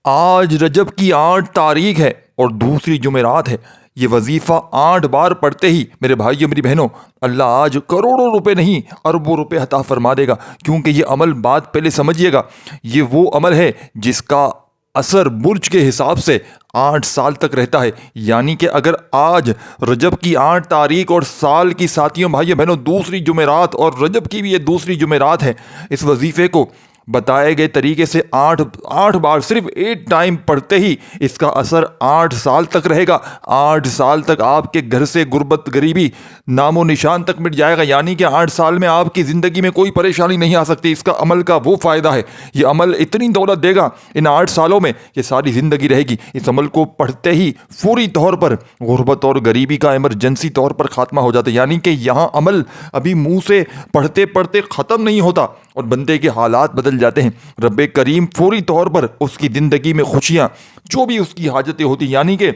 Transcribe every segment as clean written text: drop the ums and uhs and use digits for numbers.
آج رجب کی 8 تاریخ ہے اور دوسری جمعرات ہے۔ یہ وظیفہ 8 بار پڑھتے ہی میرے بھائیو میری بہنوں، اللہ آج کروڑوں روپے نہیں اربوں روپے عطا فرما دے گا، کیونکہ یہ عمل بات پہلے سمجھیے گا، یہ وہ عمل ہے جس کا اثر برج کے حساب سے 8 سال تک رہتا ہے۔ یعنی کہ اگر آج رجب کی 8 تاریخ اور سال کی ساتھیوں بھائیو بہنوں دوسری جمعرات اور رجب کی بھی یہ دوسری جمعرات ہے، اس وظیفے کو بتائے گئے طریقے سے 8 بار صرف 8 ٹائم پڑھتے ہی اس کا اثر 8 سال تک رہے گا۔ 8 سال تک آپ کے گھر سے غربت غریبی نام و نشان تک مٹ جائے گا، یعنی کہ 8 سال میں آپ کی زندگی میں کوئی پریشانی نہیں آ سکتی۔ اس کا عمل کا وہ فائدہ ہے، یہ عمل اتنی دولت دے گا ان 8 سالوں میں، یہ ساری زندگی رہے گی۔ اس عمل کو پڑھتے ہی فوری طور پر غربت اور غریبی کا ایمرجنسی طور پر خاتمہ ہو جاتا ہے، یعنی کہ یہاں عمل ابھی منہ سے پڑھتے پڑھتے ختم نہیں ہوتا اور بندے کے حالات بدل جاتے ہیں۔ رب کریم فوری طور پر اس کی زندگی میں خوشیاں، جو بھی اس کی حاجتیں ہوتی، یعنی کہ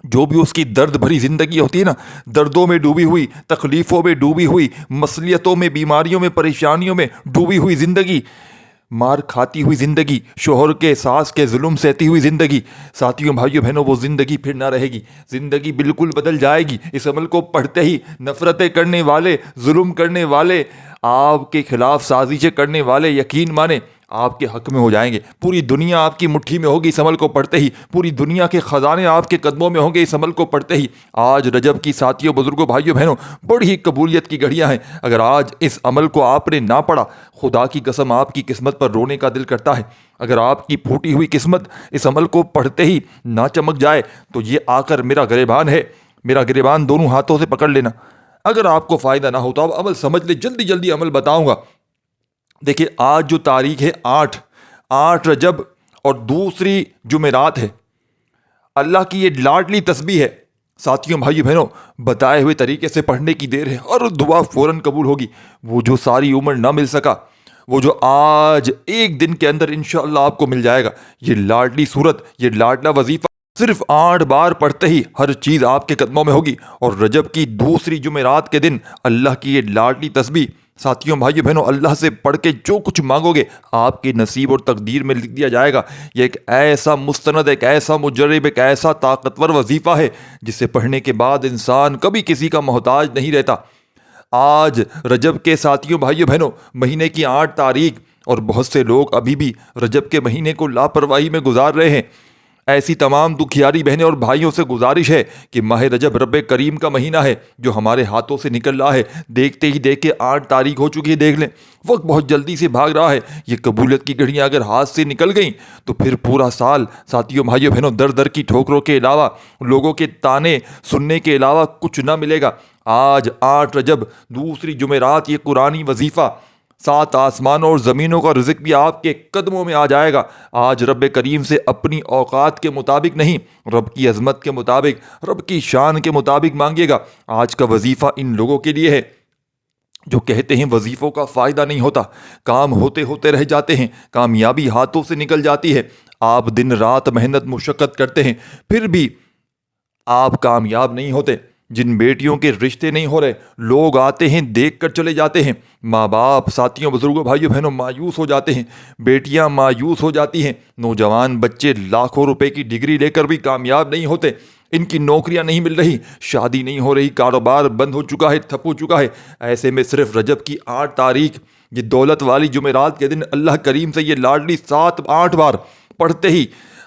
جو بھی اس کی درد بھری زندگی ہوتی ہے نا، دردوں میں ڈوبی ہوئی، تکلیفوں میں ڈوبی ہوئی، مصلیتوں میں، بیماریوں میں، پریشانیوں میں ڈوبی ہوئی زندگی، مار کھاتی ہوئی زندگی، شوہر کے ساس کے ظلم سہتی ہوئی زندگی، ساتھیوں بھائیوں بہنوں وہ زندگی پھر نہ رہے گی، زندگی بالکل بدل جائے گی۔ اس عمل کو پڑھتے ہی نفرتیں کرنے والے، ظلم کرنے والے، آپ کے خلاف سازشیں کرنے والے، یقین مانیں آپ کے حق میں ہو جائیں گے۔ پوری دنیا آپ کی مٹھی میں ہوگی اس عمل کو پڑھتے ہی، پوری دنیا کے خزانے آپ کے قدموں میں ہوں گے اس عمل کو پڑھتے ہی۔ آج رجب کی ساتھیوں بزرگوں بھائیوں بہنوں بڑی ہی قبولیت کی گھڑیاں ہیں۔ اگر آج اس عمل کو آپ نے نہ پڑھا، خدا کی قسم آپ کی قسمت پر رونے کا دل کرتا ہے۔ اگر آپ کی پھوٹی ہوئی قسمت اس عمل کو پڑھتے ہی نہ چمک جائے تو یہ آ کر میرا گریبان ہے، میرا گریبان دونوں ہاتھوں سے پکڑ لینا۔ اگر آپ کو فائدہ نہ ہو تو اب عمل سمجھ لے، جلدی جلدی عمل بتاؤں گا۔ دیکھیں آج جو تاریخ ہے 8 رجب اور دوسری جمعرات ہے، اللہ کی یہ لاڈلی تسبیح ہے۔ ساتھیوں بھائیو بہنوں بتائے ہوئے طریقے سے پڑھنے کی دیر ہے اور دعا فوراً قبول ہوگی۔ وہ جو ساری عمر نہ مل سکا، وہ جو آج ایک دن کے اندر انشاءاللہ آپ کو مل جائے گا۔ یہ لاڈلی صورت، یہ لاڈلا وظیفہ صرف 8 بار پڑھتے ہی ہر چیز آپ کے قدموں میں ہوگی۔ اور رجب کی دوسری جمعرات کے دن اللہ کی یہ لاڈلی تسبیح ساتھیوں بھائیو بہنوں اللہ سے پڑھ کے جو کچھ مانگو گے آپ کی نصیب اور تقدیر میں لکھ دیا جائے گا۔ یہ ایک ایسا مستند، ایک ایسا مجرب، ایک ایسا طاقتور وظیفہ ہے جسے پڑھنے کے بعد انسان کبھی کسی کا محتاج نہیں رہتا۔ آج رجب کے ساتھیوں بھائیو بہنوں مہینے کی 8 تاریخ اور بہت سے لوگ ابھی بھی رجب کے مہینے کو لاپرواہی میں گزار رہے ہیں۔ ایسی تمام دکھیاری بہنیں اور بھائیوں سے گزارش ہے کہ ماہ رجب رب کریم کا مہینہ ہے جو ہمارے ہاتھوں سے نکل رہا ہے، دیکھتے ہی دیکھے 8 تاریخ ہو چکی ہے، دیکھ لیں وقت بہت جلدی سے بھاگ رہا ہے۔ یہ قبولیت کی گھڑیاں اگر ہاتھ سے نکل گئیں تو پھر پورا سال ساتھیوں بھائیوں بہنوں در در کی ٹھوکروں کے علاوہ، لوگوں کے تانے سننے کے علاوہ کچھ نہ ملے گا۔ آج 8 رجب دوسری جمعرات یہ قرآنی وظیفہ 7 آسمانوں اور زمینوں کا رزق بھی آپ کے قدموں میں آ جائے گا۔ آج رب کریم سے اپنی اوقات کے مطابق نہیں، رب کی عظمت کے مطابق، رب کی شان کے مطابق مانگیے گا۔ آج کا وظیفہ ان لوگوں کے لیے ہے جو کہتے ہیں وظیفوں کا فائدہ نہیں ہوتا، کام ہوتے ہوتے رہ جاتے ہیں، کامیابی ہاتھوں سے نکل جاتی ہے۔ آپ دن رات محنت مشقت کرتے ہیں پھر بھی آپ کامیاب نہیں ہوتے۔ جن بیٹیوں کے رشتے نہیں ہو رہے، لوگ آتے ہیں دیکھ کر چلے جاتے ہیں، ماں باپ ساتھیوں بزرگوں بھائیوں بہنوں مایوس ہو جاتے ہیں، بیٹیاں مایوس ہو جاتی ہیں، نوجوان بچے لاکھوں روپے کی ڈگری لے کر بھی کامیاب نہیں ہوتے، ان کی نوکریاں نہیں مل رہی، شادی نہیں ہو رہی، کاروبار بند ہو چکا ہے، ٹھپ ہو چکا ہے۔ ایسے میں صرف رجب کی 8 تاریخ یہ دولت والی جمعرات کے دن اللہ کریم سے یہ لاڈلی 8 بار پڑھتے ہی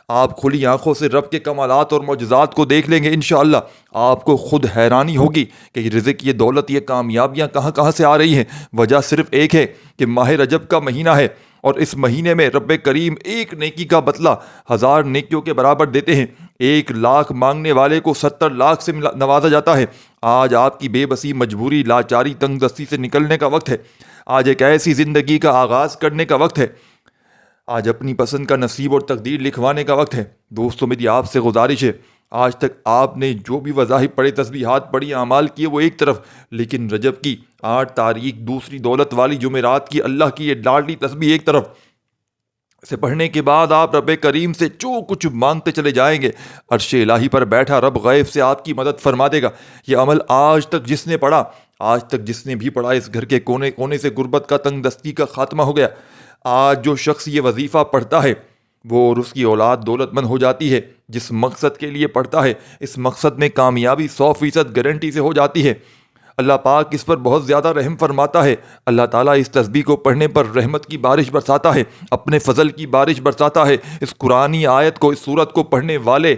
آپ کھلی آنکھوں سے رب کے کمالات اور معجزات کو دیکھ لیں گے۔ انشاءاللہ آپ کو خود حیرانی ہوگی کہ یہ رزق، یہ دولت، یہ کامیابیاں کہاں کہاں سے آ رہی ہیں۔ وجہ صرف ایک ہے کہ ماہ رجب کا مہینہ ہے اور اس مہینے میں رب کریم ایک نیکی کا بدلہ 1000 نیکیوں کے برابر دیتے ہیں۔ 1 لاکھ مانگنے والے کو 70 لاکھ سے نوازا جاتا ہے۔ آج آپ کی بے بسی، مجبوری، لاچاری، تنگ دستی سے نکلنے کا وقت ہے۔ آج ایک ایسی زندگی کا آغاز کرنے کا وقت ہے۔ آج اپنی پسند کا نصیب اور تقدیر لکھوانے کا وقت ہے۔ دوستوں میری آپ سے گزارش ہے، آج تک آپ نے جو بھی وظائف پڑھے، تسبیحات پڑھی، اعمال کیے، وہ ایک طرف، لیکن رجب کی 8 تاریخ دوسری دولت والی جمعرات کی اللہ کی یہ لاڈلی تسبیح ایک طرف، اسے پڑھنے کے بعد آپ رب کریم سے جو کچھ مانگتے چلے جائیں گے، عرش الہی پر بیٹھا رب غیب سے آپ کی مدد فرما دے گا۔ یہ عمل آج تک جس نے پڑھا، آج تک جس نے بھی پڑھا، اس گھر کے کونے کونے سے غربت کا، تنگ دستی کا خاتمہ ہو گیا۔ آج جو شخص یہ وظیفہ پڑھتا ہے وہ اور اس کی اولاد دولت مند ہو جاتی ہے جس مقصد کے لیے پڑھتا ہے۔ اس مقصد میں کامیابی 100% گارنٹی سے ہو جاتی ہے۔ اللہ پاک اس پر بہت زیادہ رحم فرماتا ہے۔ اللہ تعالیٰ اس تسبیح کو پڑھنے پر رحمت کی بارش برساتا ہے، اپنے فضل کی بارش برساتا ہے۔ اس قرآنی آیت کو، اس سورت کو پڑھنے والے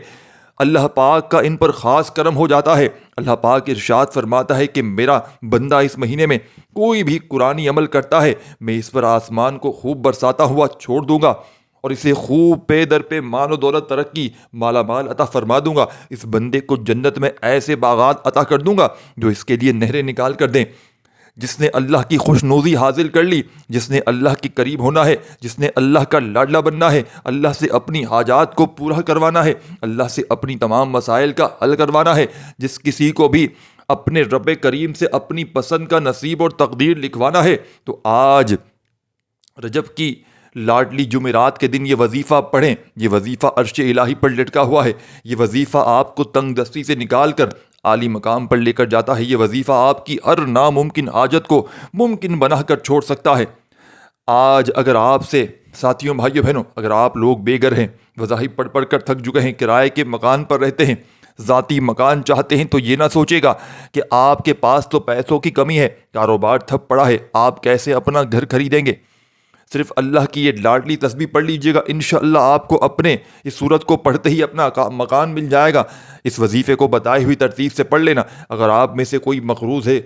اللہ پاک کا ان پر خاص کرم ہو جاتا ہے۔ اللہ پاک ارشاد فرماتا ہے کہ میرا بندہ اس مہینے میں کوئی بھی قرآنی عمل کرتا ہے، میں اس پر آسمان کو خوب برساتا ہوا چھوڑ دوں گا اور اسے خوب پے در پہ مال و دولت ترقی مالا مال عطا فرما دوں گا۔ اس بندے کو جنت میں ایسے باغات عطا کر دوں گا جو اس کے لیے نہریں نکال کر دیں۔ جس نے اللہ کی خوشنودی حاصل کر لی، جس نے اللہ کے قریب ہونا ہے، جس نے اللہ کا لاڈلا بننا ہے، اللہ سے اپنی حاجات کو پورا کروانا ہے، اللہ سے اپنی تمام مسائل کا حل کروانا ہے، جس کسی کو بھی اپنے رب کریم سے اپنی پسند کا نصیب اور تقدیر لکھوانا ہے، تو آج رجب کی لاڈلی جمعرات کے دن یہ وظیفہ پڑھیں۔ یہ وظیفہ عرش الہی پر لٹکا ہوا ہے۔ یہ وظیفہ آپ کو تنگ دستی سے نکال کر عالی مقام پر لے کر جاتا ہے۔ یہ وظیفہ آپ کی ہر ناممکن حاجت کو ممکن بنا کر چھوڑ سکتا ہے۔ آج اگر آپ سے ساتھیوں، بھائیوں، بہنوں، اگر آپ لوگ بے گھر ہیں، وظائف پڑھ پڑھ کر تھک چکے ہیں، کرائے کے مکان پر رہتے ہیں، ذاتی مکان چاہتے ہیں، تو یہ نہ سوچے گا کہ آپ کے پاس تو پیسوں کی کمی ہے، کاروبار ٹھپ پڑا ہے، آپ کیسے اپنا گھر خریدیں گے۔ صرف اللہ کی یہ لاڈلی تسبیح پڑھ لیجئے گا، انشاءاللہ آپ کو اپنے اس صورت کو پڑھتے ہی اپنا مکان مل جائے گا۔ اس وظیفے کو بتائی ہوئی ترتیب سے پڑھ لینا۔ اگر آپ میں سے کوئی مقروض ہے،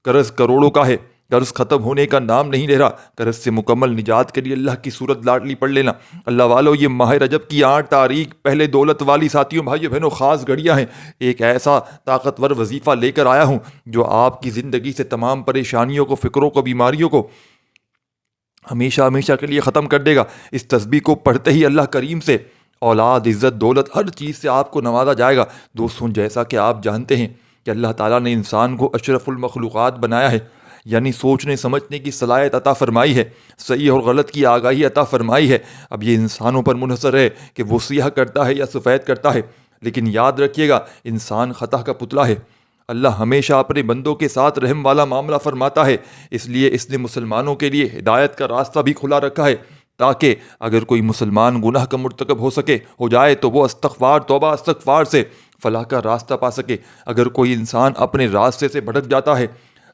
قرض کروڑوں کا ہے، قرض ختم ہونے کا نام نہیں لے رہا، قرض سے مکمل نجات کے لیے اللہ کی صورت لاڈلی پڑھ لینا۔ اللہ والو، یہ ماہ رجب کی 8 تاریخ پہلے دولت والی ساتھیوں، بھائیوں، بہنوں، خاص گھڑیاں ہیں۔ ایک ایسا طاقتور وظیفہ لے کر آیا ہوں جو آپ کی زندگی سے تمام پریشانیوں کو، فکروں کو، بیماریوں کو ہمیشہ ہمیشہ کے لیے ختم کر دے گا۔ اس تسبیح کو پڑھتے ہی اللہ کریم سے اولاد، عزت، دولت، ہر چیز سے آپ کو نوازا جائے گا۔ دوستوں، جیسا کہ آپ جانتے ہیں کہ اللہ تعالیٰ نے انسان کو اشرف المخلوقات بنایا ہے، یعنی سوچنے سمجھنے کی صلاحیت عطا فرمائی ہے، صحیح اور غلط کی آگاہی عطا فرمائی ہے۔ اب یہ انسانوں پر منحصر ہے کہ وہ سیاہ کرتا ہے یا سفید کرتا ہے، لیکن یاد رکھیے گا انسان خطا کا پتلا ہے۔ اللہ ہمیشہ اپنے بندوں کے ساتھ رحم والا معاملہ فرماتا ہے، اس لیے اس نے مسلمانوں کے لیے ہدایت کا راستہ بھی کھلا رکھا ہے، تاکہ اگر کوئی مسلمان گناہ کا مرتکب ہو جائے تو وہ استغفار، توبہ استغفار سے فلاح کا راستہ پا سکے۔ اگر کوئی انسان اپنے راستے سے بھٹک جاتا ہے،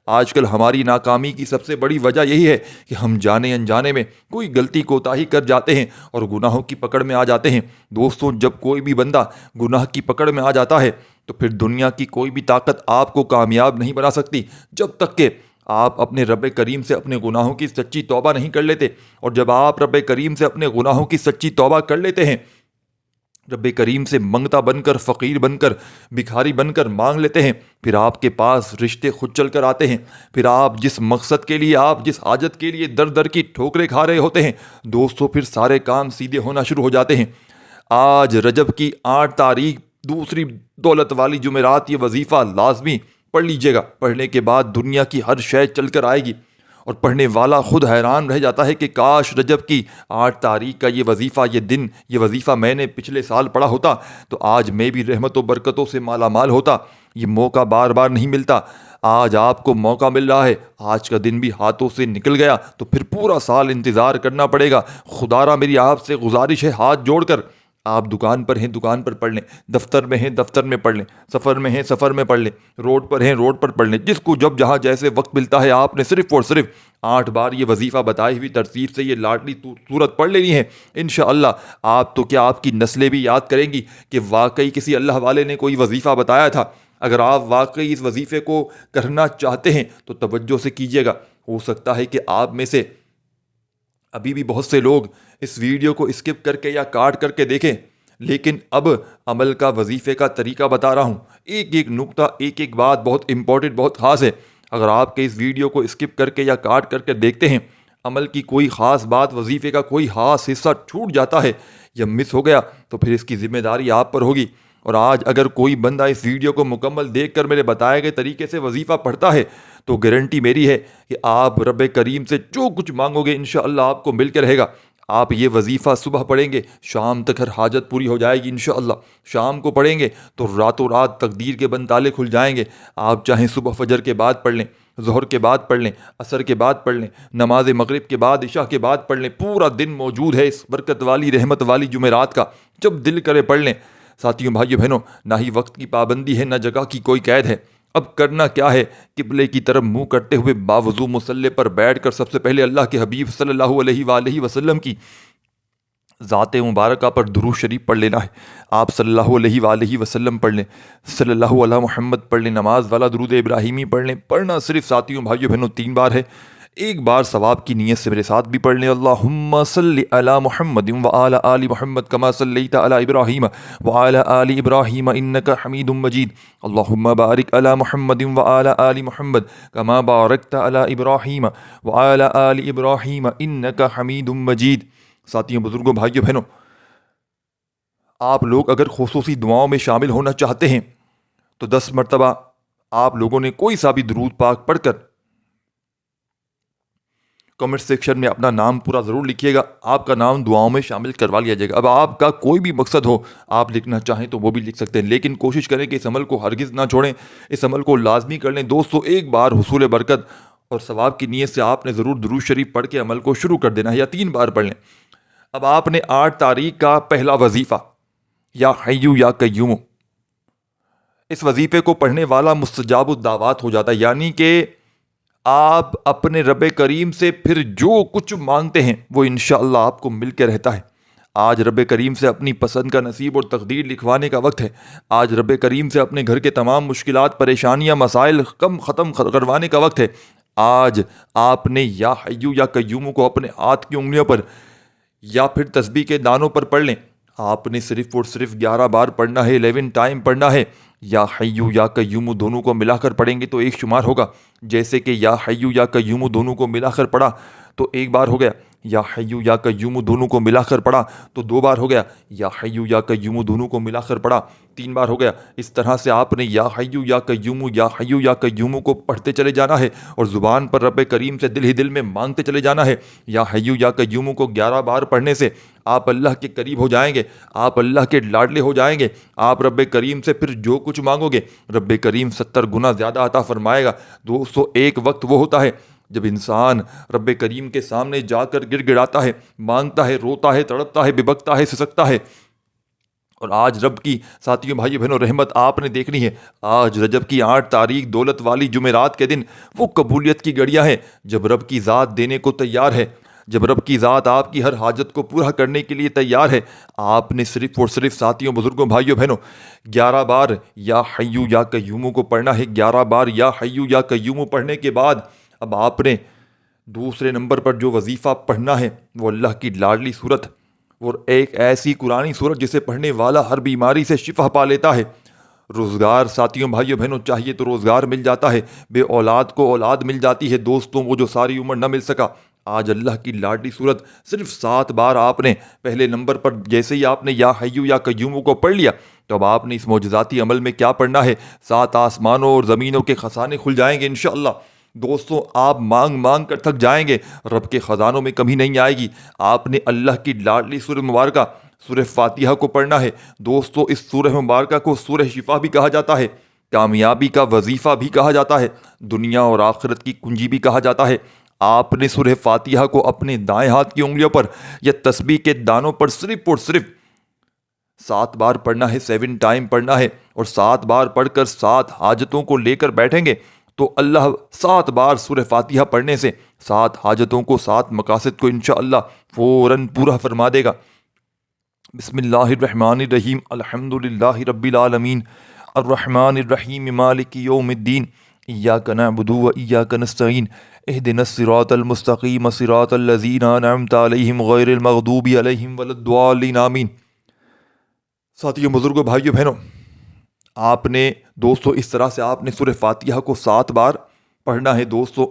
آج کل ہماری ناکامی کی سب سے بڑی وجہ یہی ہے کہ ہم جانے انجانے میں کوئی غلطی کوتاہی کر جاتے ہیں اور گناہوں کی پکڑ میں آ جاتے ہیں۔ دوستوں، جب کوئی بھی بندہ گناہ کی پکڑ میں آ جاتا ہے تو پھر دنیا کی کوئی بھی طاقت آپ کو کامیاب نہیں بنا سکتی، جب تک کہ آپ اپنے رب کریم سے اپنے گناہوں کی سچی توبہ نہیں کر لیتے۔ اور جب آپ رب کریم سے اپنے گناہوں کی سچی توبہ کر لیتے ہیں، رب کریم سے منگتا بن کر، فقیر بن کر، بھکاری بن کر مانگ لیتے ہیں، پھر آپ کے پاس رشتے خود چل کر آتے ہیں۔ پھر آپ جس مقصد کے لیے، آپ جس حاجت کے لیے در در کی ٹھوکریں کھا رہے ہوتے ہیں، دوستوں، پھر سارے کام سیدھے ہونا شروع ہو جاتے ہیں۔ آج رجب کی 8 تاریخ دوسری دولت والی جمعرات یہ وظیفہ لازمی پڑھ لیجئے گا۔ پڑھنے کے بعد دنیا کی ہر شے چل کر آئے گی، اور پڑھنے والا خود حیران رہ جاتا ہے کہ کاش رجب کی 8 تاریخ کا یہ وظیفہ، یہ دن، یہ وظیفہ میں نے پچھلے سال پڑھا ہوتا تو آج میں بھی رحمت و برکتوں سے مالا مال ہوتا۔ یہ موقع بار بار نہیں ملتا، آج آپ کو موقع مل رہا ہے۔ آج کا دن بھی ہاتھوں سے نکل گیا تو پھر پورا سال انتظار کرنا پڑے گا۔ خدا را میری آپ سے گزارش ہے، ہاتھ جوڑ کر، آپ دکان پر ہیں دکان پر پڑھ لیں، دفتر میں ہیں دفتر میں پڑھ لیں، سفر میں ہیں سفر میں پڑھ لیں، روڈ پر ہیں روڈ پر پڑھ لیں، جس کو جب جہاں جیسے وقت ملتا ہے آپ نے صرف اور صرف 8 بار یہ وظیفہ بتائی ہوئی ترتیب سے یہ لاڈلی صورت پڑھ لینی ہے۔ انشاءاللہ آپ تو کیا، آپ کی نسلیں بھی یاد کریں گی کہ واقعی کسی اللہ والے نے کوئی وظیفہ بتایا تھا۔ اگر آپ واقعی اس وظیفے کو کرنا چاہتے ہیں تو توجہ سے کیجیے گا۔ ہو سکتا ہے کہ آپ میں سے ابھی بھی بہت سے لوگ اس ویڈیو کو اسکپ کر کے یا کاٹ کر کے دیکھیں، لیکن اب عمل کا، وظیفے کا طریقہ بتا رہا ہوں۔ ایک ایک نقطہ، ایک ایک بات بہت امپورٹنٹ، بہت خاص ہے۔ اگر آپ کے اس ویڈیو کو اسکپ کر کے یا کاٹ کر کے دیکھتے ہیں، عمل کی کوئی خاص بات، وظیفے کا کوئی خاص حصہ چھوٹ جاتا ہے یا مس ہو گیا تو پھر اس کی ذمہ داری آپ پر ہوگی۔ اور آج اگر کوئی بندہ اس ویڈیو کو مکمل دیکھ کر میرے بتائے گئے طریقے سے وظیفہ پڑھتا ہے تو گارنٹی میری ہے کہ آپ رب کریم سے جو کچھ مانگو گے انشاءاللہ آپ کو مل کے رہے گا۔ آپ یہ وظیفہ صبح پڑھیں گے، شام تک ہر حاجت پوری ہو جائے گی انشاءاللہ۔ شام کو پڑھیں گے تو راتوں رات تقدیر کے بند تالے کھل جائیں گے۔ آپ چاہیں صبح فجر کے بعد پڑھ لیں، ظہر کے بعد پڑھ لیں، عصر کے بعد پڑھ لیں، نماز مغرب کے بعد، عشاء کے بعد پڑھ لیں، پورا دن موجود ہے اس برکت والی رحمت والی جمعرات کا، جب دل کرے پڑھ لیں۔ ساتھیوں بھائیو بہنوں، نہ ہی وقت کی پابندی ہے، نہ جگہ کی کوئی قید ہے۔ اب کرنا کیا ہے؟ قبلے کی طرف منہ کرتے ہوئے باوضو مصلی پر بیٹھ کر سب سے پہلے اللہ کے حبیب صلی اللہ علیہ وآلہ وسلم کی ذات مبارکہ پر درود شریف پڑھ لینا ہے۔ آپ صلی اللہ علیہ وآلہ وسلم پڑھ لیں، صلی اللہ علیہ محمد پڑھ لیں، نماز والا درود ابراہیمی پڑھ لیں۔ پڑھنا صرف ساتھیوں بھائیوں بہنوں 3 بار ہے۔ ایک بار ثواب کی نیت سے میرے ساتھ بھی پڑھ لیں، اللہم صلی علی محمد وعلی آل محمد کما صلیت علی ابراہیم وعلی آل ابراہیم انک حمید مجید، اللہم بارک علی محمد وعلی آل محمد کما بارکت علی ابراہیم وعلی آل ابراہیم انک حمید مجید۔ ساتھیوں، بزرگوں، بھائیوں، بہنوں، آپ لوگ اگر خصوصی دعاؤں میں شامل ہونا چاہتے ہیں تو 10 مرتبہ آپ لوگوں نے کوئی سا بھی درود پاک پڑھ کر کمنٹ سیکشن میں اپنا نام پورا ضرور لکھیے گا، آپ کا نام دعاؤں میں شامل کروا لیا جائے گا۔ اب آپ کا کوئی بھی مقصد ہو، آپ لکھنا چاہیں تو وہ بھی لکھ سکتے ہیں، لیکن کوشش کریں کہ اس عمل کو ہرگز نہ چھوڑیں، اس عمل کو لازمی کر لیں۔ دوستو، ایک بار حصول برکت اور ثواب کی نیت سے آپ نے ضرور درود شریف پڑھ کے عمل کو شروع کر دینا ہے، یا 3 بار پڑھ لیں۔ اب آپ نے 8 تاریخ کا پہلا وظیفہ یا حیو یا قیوم، اس وظیفے کو پڑھنے والا مستجاب الدعوات ہو جاتا ہے، یعنی کہ آپ اپنے رب کریم سے پھر جو کچھ مانگتے ہیں وہ انشاءاللہ آپ کو مل کے رہتا ہے۔ آج رب کریم سے اپنی پسند کا نصیب اور تقدیر لکھوانے کا وقت ہے۔ آج رب کریم سے اپنے گھر کے تمام مشکلات، پریشانیاں، مسائل ختم کروانے کا وقت ہے۔ آج آپ نے یا حیو یا قیوم کو اپنے ہاتھ کی انگلیوں پر یا پھر تسبیح کے دانوں پر پڑھ لیں۔ آپ نے صرف اور صرف 11 بار پڑھنا ہے، 11 ٹائم پڑھنا ہے۔ یا حیو یا قیوم دونوں کو ملا کر پڑھیں گے تو ایک شمار ہوگا، جیسے کہ یا حیو یا قیوم دونوں کو ملا کر پڑھا تو 1 بار ہو گیا، یا حیو یا قیوم دونوں کو ملا کر پڑھا تو 2 بار ہو گیا، یا حیو یا قیوم دونوں کو ملا کر پڑھا 3 بار ہو گیا۔ اس طرح سے آپ نے یا حیو یا قیوم، یا حیو یا قیوم کو پڑھتے چلے جانا ہے اور زبان پر رب کریم سے دل ہی دل میں مانگتے چلے جانا ہے۔ یا حیو یا قیوم کو 11 بار پڑھنے سے آپ اللہ کے قریب ہو جائیں گے، آپ اللہ کے لاڈلے ہو جائیں گے۔ آپ رب کریم سے پھر جو کچھ مانگو گے رب کریم 70 گنا زیادہ عطا فرمائے گا۔ دوستو، ایک وقت وہ ہوتا ہے جب انسان رب کریم کے سامنے جا کر گڑ گڑاتا ہے، مانگتا ہے، روتا ہے، تڑپتا ہے، ببکتا ہے، سسکتا ہے۔ اور آج رب کی، ساتھیوں بھائیوں بہنوں، رحمت آپ نے دیکھنی ہے۔ آج رجب کی 8 تاریخ دولت والی جمعرات کے دن وہ قبولیت کی گھڑیاں ہیں جب رب کی ذات دینے کو تیار ہے، جب رب کی ذات آپ کی ہر حاجت کو پورا کرنے کے لیے تیار ہے۔ آپ نے صرف اور صرف، ساتھیوں، بزرگوں، بھائیوں بہنوں، 11 بار یا حیو یا قیوم کو پڑھنا ہے۔ 11 بار یا حیو یا قیوم پڑھنے کے بعد اب آپ نے دوسرے نمبر پر جو وظیفہ پڑھنا ہے وہ اللہ کی لاڈلی صورت، اور ایک ایسی قرآنی صورت جسے پڑھنے والا ہر بیماری سے شفا پا لیتا ہے۔ روزگار، ساتھیوں بھائیوں بہنوں، چاہیے تو روزگار مل جاتا ہے، بے اولاد کو اولاد مل جاتی ہے۔ دوستوں، وہ جو ساری عمر نہ مل سکا، آج اللہ کی لاڈلی صورت صرف 7 بار آپ نے پہلے نمبر پر، جیسے ہی آپ نے یا حیو یا قیوم کو پڑھ لیا تو اب آپ نے اس معجزاتی عمل میں کیا پڑھنا ہے؟ 7 آسمانوں اور زمینوں کے خزانے کھل جائیں گے انشاءاللہ۔ دوستوں، آپ مانگ مانگ کر تھک جائیں گے، رب کے خزانوں میں کمی نہیں آئے گی۔ آپ نے اللہ کی لاڈلی سورہ مبارکہ سورہ فاتحہ کو پڑھنا ہے۔ دوستوں، اس سورہ مبارکہ کو سورہ شفا بھی کہا جاتا ہے، کامیابی کا وظیفہ بھی کہا جاتا ہے، دنیا اور آخرت کی کنجی بھی کہا جاتا ہے۔ آپ نے سورہ فاتحہ کو اپنے دائیں ہاتھ کی انگلیوں پر یا تسبیح کے دانوں پر صرف اور صرف 7 بار پڑھنا ہے، 7 ٹائم پڑھنا ہے، اور 7 بار پڑھ کر 7 حاجتوں کو لے کر بیٹھیں گے تو اللہ 7 بار سورہ فاتحہ پڑھنے سے 7 حاجتوں کو، 7 مقاصد کو انشاءاللہ فوراً پورا فرما دے گا۔ بسم اللہ الرحمن الرحیم، الحمد للہ رب العالمین، الرحمن الرحیم، مالک یوم الدین، ایاک نعبد و ایاک نستعین، اہدنا الصراط المستقیم، صراط الذین انعمت علیہم غیر المغضوب علیہم ولا الضالین، آمین۔ ساتھیوں، بزرگوں، بھائیوں بہنوں، آپ نے، دوستو، اس طرح سے آپ نے سورہ فاتحہ کو 7 بار پڑھنا ہے۔ دوستو،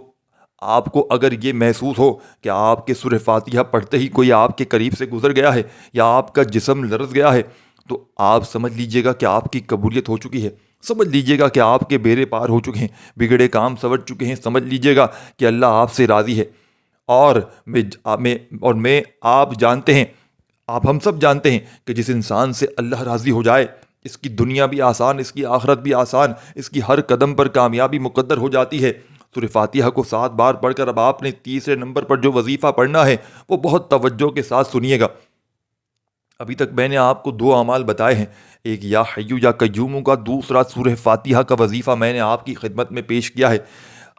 آپ کو اگر یہ محسوس ہو کہ آپ کے سورہ فاتحہ پڑھتے ہی کوئی آپ کے قریب سے گزر گیا ہے یا آپ کا جسم لرز گیا ہے تو آپ سمجھ لیجئے گا کہ آپ کی قبولیت ہو چکی ہے، سمجھ لیجئے گا کہ آپ کے بیڑے پار ہو چکے ہیں، بگڑے کام سنور چکے ہیں، سمجھ لیجئے گا کہ اللہ آپ سے راضی ہے۔ اور آپ جانتے ہیں، آپ ہم سب جانتے ہیں کہ جس انسان سے اللہ راضی ہو جائے، اس کی دنیا بھی آسان، اس کی آخرت بھی آسان، اس کی ہر قدم پر کامیابی مقدر ہو جاتی ہے۔ سورہ فاتحہ کو 7 بار پڑھ کر اب آپ نے تیسرے نمبر پر جو وظیفہ پڑھنا ہے وہ بہت توجہ کے ساتھ سنیے گا۔ ابھی تک میں نے آپ کو 2 اعمال بتائے ہیں، ایک یا حیو یا قیوم کا، دوسرا سورہ فاتحہ کا وظیفہ میں نے آپ کی خدمت میں پیش کیا ہے۔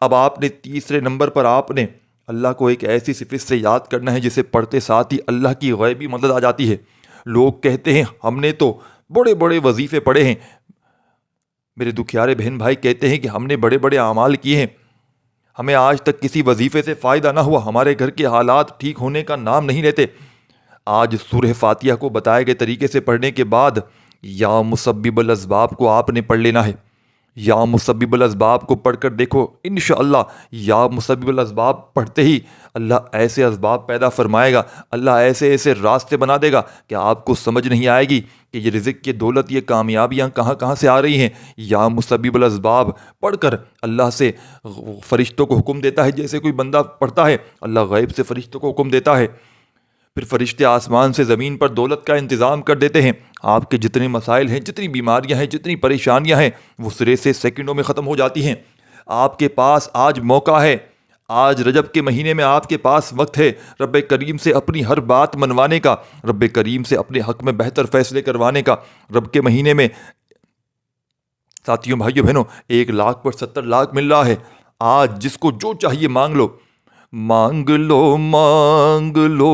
اب آپ نے تیسرے نمبر پر آپ نے اللہ کو ایک ایسی صفت سے یاد کرنا ہے جسے پڑھتے ساتھ ہی اللہ کی غیبی مدد آ جاتی ہے۔ لوگ کہتے ہیں ہم نے تو بڑے بڑے وظیفے پڑھے ہیں، میرے دکھیارے بہن بھائی کہتے ہیں کہ ہم نے بڑے بڑے اعمال کیے ہیں، ہمیں آج تک کسی وظیفے سے فائدہ نہ ہوا، ہمارے گھر کے حالات ٹھیک ہونے کا نام نہیں لیتے۔ آج سورہ فاتحہ کو بتائے گئے طریقے سے پڑھنے کے بعد یا مسبب الاسباب کو آپ نے پڑھ لینا ہے۔ یا مسبب الاسباب کو پڑھ کر دیکھو، انشاءاللہ یا مسبب الاسباب پڑھتے ہی اللہ ایسے اسباب پیدا فرمائے گا، اللہ ایسے ایسے راستے بنا دے گا کہ آپ کو سمجھ نہیں آئے گی کہ یہ رزق، یہ دولت، یہ کامیابیاں کہاں کہاں سے آ رہی ہیں۔ یا مسبب الاسباب پڑھ کر اللہ سے فرشتوں کو حکم دیتا ہے، جیسے کوئی بندہ پڑھتا ہے اللہ غیب سے فرشتوں کو حکم دیتا ہے، پھر فرشتے آسمان سے زمین پر دولت کا انتظام کر دیتے ہیں۔ آپ کے جتنے مسائل ہیں، جتنی بیماریاں ہیں، جتنی پریشانیاں ہیں، وہ سرے سے سیکنڈوں میں ختم ہو جاتی ہیں۔ آپ کے پاس آج موقع ہے، آج رجب کے مہینے میں آپ کے پاس وقت ہے رب کریم سے اپنی ہر بات منوانے کا، رب کریم سے اپنے حق میں بہتر فیصلے کروانے کا۔ رب کے مہینے میں ساتھیوں، بھائیوں، بہنوں، 1 لاکھ پر 70 لاکھ مل رہا ہے۔ آج جس کو جو چاہیے مانگ لو، مانگ لو مانگ لو،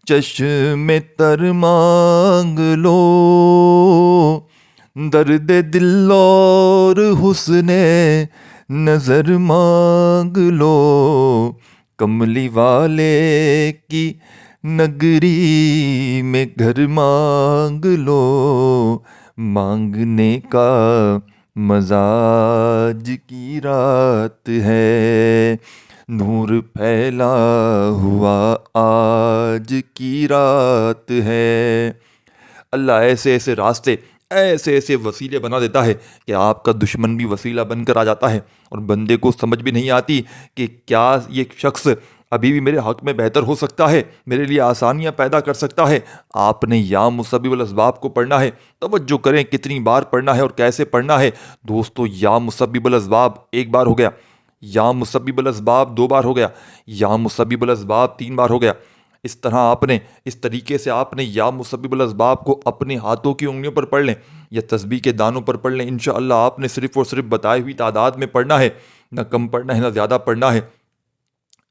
چشم تر مانگ لو، درد دل اور حسن نظر مانگ لو، کملی والے کی نگری میں گھر مانگ لو، مانگنے کا مزاج کی رات ہے، نور پھیلا ہوا آج کی رات ہے۔ اللہ ایسے ایسے راستے، ایسے ایسے وسیلے بنا دیتا ہے کہ آپ کا دشمن بھی وسیلہ بن کر آ جاتا ہے، اور بندے کو سمجھ بھی نہیں آتی کہ کیا یہ شخص ابھی بھی میرے حق میں بہتر ہو سکتا ہے، میرے لیے آسانیاں پیدا کر سکتا ہے۔ آپ نے یا مسبب الاسباب کو پڑھنا ہے، توجہ کریں کتنی بار پڑھنا ہے اور کیسے پڑھنا ہے۔ دوستو، یا مسبب الاسباب 1 بار ہو گیا، یا مسبب الاسباب 2 بار ہو گیا، یا مسبب الاسباب 3 بار ہو گیا۔ اس طرح آپ نے، اس طریقے سے آپ نے یا مسبب الاسباب کو اپنے ہاتھوں کی انگلیوں پر پڑھ لیں یا تسبیح کے دانوں پر پڑھ لیں۔ انشاءاللہ آپ نے صرف اور صرف بتائی ہوئی تعداد میں پڑھنا ہے، نہ کم پڑھنا ہے نہ زیادہ پڑھنا ہے۔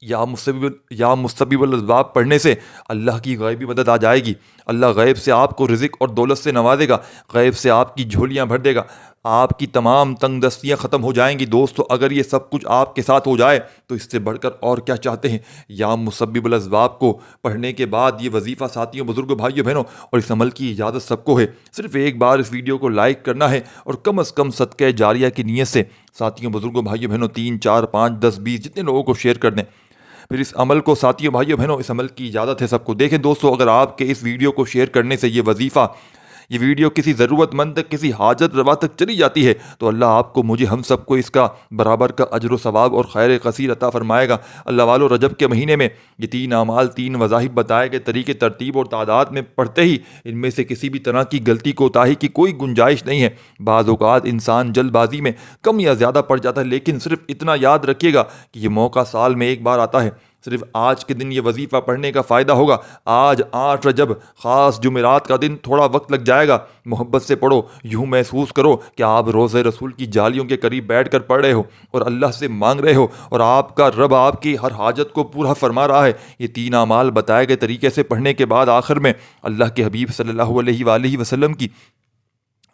یا مسبب الاسباب پڑھنے سے اللہ کی غیبی مدد آ جائے گی، اللہ غیب سے آپ کو رزق اور دولت سے نوازے گا، غیب سے آپ کی جھولیاں بھر دے گا، آپ کی تمام تنگ دستیاں ختم ہو جائیں گی۔ دوستو، اگر یہ سب کچھ آپ کے ساتھ ہو جائے تو اس سے بڑھ کر اور کیا چاہتے ہیں۔ یا مسبب الاسباب کو پڑھنے کے بعد یہ وظیفہ ساتھیوں، بزرگوں، بھائیوں، بہنوں، اور اس عمل کی اجازت سب کو ہے۔ صرف 1 بار اس ویڈیو کو لائک کرنا ہے اور کم از کم صدقہ جاریہ کی نیت سے ساتھیوں، بزرگوں، بھائیوں، بہنوں 3 4 5 10 20 جتنے لوگوں کو شیئر کر دیں۔ پھر اس عمل کو ساتھیوں، بھائیوں، بہنوں، اس عمل کی اجازت ہے سب کو۔ دیکھیں دوستو، اگر آپ کے اس ویڈیو کو شیئر کرنے سے یہ وظیفہ، یہ ویڈیو کسی ضرورت مند تک، کسی حاجت روا تک چلی جاتی ہے تو اللہ آپ کو، مجھے، ہم سب کو اس کا برابر کا اجر و ثواب اور خیر کثیر عطا فرمائے گا۔ اللہ والو، رجب کے مہینے میں یہ 3 اعمال، 3 وظائف بتائے گئے طریقے، ترتیب اور تعداد میں پڑھتے ہی ان میں سے کسی بھی طرح کی غلطی کوتاہی کی کوئی گنجائش نہیں ہے۔ بعض اوقات انسان جلد بازی میں کم یا زیادہ پڑ جاتا ہے، لیکن صرف اتنا یاد رکھیے گا کہ یہ موقع سال میں 1 بار آتا ہے۔ صرف آج کے دن یہ وظیفہ پڑھنے کا فائدہ ہوگا۔ آج 8 رجب، خاص جمعرات کا دن، تھوڑا وقت لگ جائے گا، محبت سے پڑھو، یوں محسوس کرو کہ آپ روضہ رسول کی جالیوں کے قریب بیٹھ کر پڑھ رہے ہو اور اللہ سے مانگ رہے ہو، اور آپ کا رب آپ کی ہر حاجت کو پورا فرما رہا ہے۔ یہ 3 اعمال بتائے گئے طریقے سے پڑھنے کے بعد آخر میں اللہ کے حبیب صلی اللہ علیہ وآلہ وسلم کی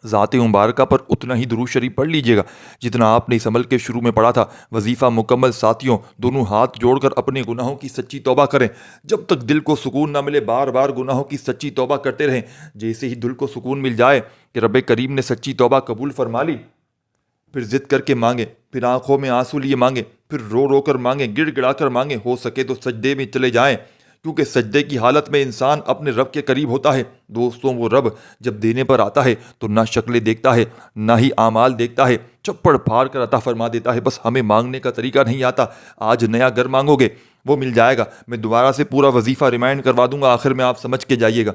ذات مبارکہ پر اتنا ہی درود شریف پڑھ لیجئے گا جتنا آپ نے اس عمل کے شروع میں پڑھا تھا۔ وظیفہ مکمل ساتھیوں، دونوں ہاتھ جوڑ کر اپنے گناہوں کی سچی توبہ کریں۔ جب تک دل کو سکون نہ ملے، بار بار گناہوں کی سچی توبہ کرتے رہیں۔ جیسے ہی دل کو سکون مل جائے کہ رب کریم نے سچی توبہ قبول فرما لی، پھر ضد کر کے مانگیں، پھر آنکھوں میں آنسو لیے مانگیں، پھر رو رو کر مانگیں، گڑ گڑا کر مانگیں، ہو سکے تو سجدے میں چلے جائیں، کیونکہ سجدے کی حالت میں انسان اپنے رب کے قریب ہوتا ہے۔ دوستوں، وہ رب جب دینے پر آتا ہے تو نہ شکلیں دیکھتا ہے، نہ ہی اعمال دیکھتا ہے، چپڑ پھاڑ کر عطا فرما دیتا ہے۔ بس ہمیں مانگنے کا طریقہ نہیں آتا۔ آج نیا گھر مانگو گے وہ مل جائے گا۔ میں دوبارہ سے پورا وظیفہ ریمائنڈ کروا دوں گا، آخر میں آپ سمجھ کے جائیے گا۔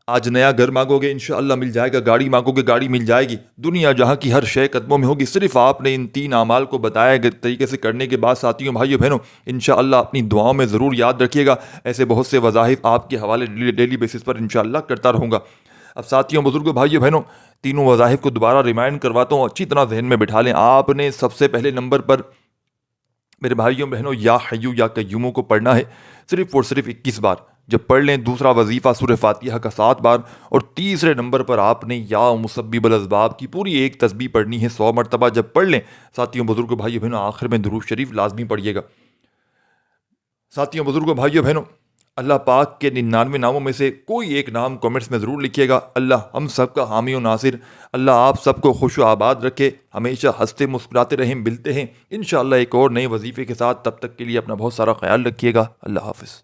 آج نیا گھر مانگو گے انشاءاللہ مل جائے گا، گاڑی مانگو گے گاڑی مل جائے گی، دنیا جہاں کی ہر شے قدموں میں ہوگی۔ صرف آپ نے ان 3 اعمال کو بتایا گئے طریقے سے کرنے کے بعد ساتھیوں بھائیوں بہنوں انشاءاللہ اپنی دعاؤں میں ضرور یاد رکھیے گا۔ ایسے بہت سے وظائف آپ کے حوالے ڈیلی بیسس پر انشاءاللہ کرتا رہوں گا۔ اب ساتھیوں بزرگوں بھائیوں بہنوں تینوں وظائف کو دوبارہ ریمائنڈ کرواتا ہوں، اچھی طرح ذہن میں بٹھا لیں۔ آپ نے سب سے پہلے نمبر پر میرے بھائیوں بہنوں یا حیو یا قیوموں کو پڑھنا ہے صرف اور صرف 21 بار۔ جب پڑھ لیں دوسرا وظیفہ سورہ فاتحہ کا 7 بار، اور تیسرے نمبر پر آپ نے یا مسبب الاسباب کی پوری ایک تسبیح پڑھنی ہے 100 مرتبہ۔ جب پڑھ لیں ساتھیوں بزرگوں بھائیوں بہنوں آخر میں درود شریف لازمی پڑھیے گا۔ ساتھیوں بزرگوں بھائیوں بہنوں اللہ پاک کے 99 ناموں میں سے کوئی ایک نام کمنٹس میں ضرور لکھیے گا۔ اللہ ہم سب کا حامی و ناصر، اللہ آپ سب کو خوش و آباد رکھے، ہمیشہ ہنستے مسکراتے رہیں۔ ملتے ہیں انشاءاللہ ایک اور نئے وظیفے کے ساتھ، تب تک کے لیے اپنا بہت سارا خیال رکھیے گا۔ اللہ حافظ۔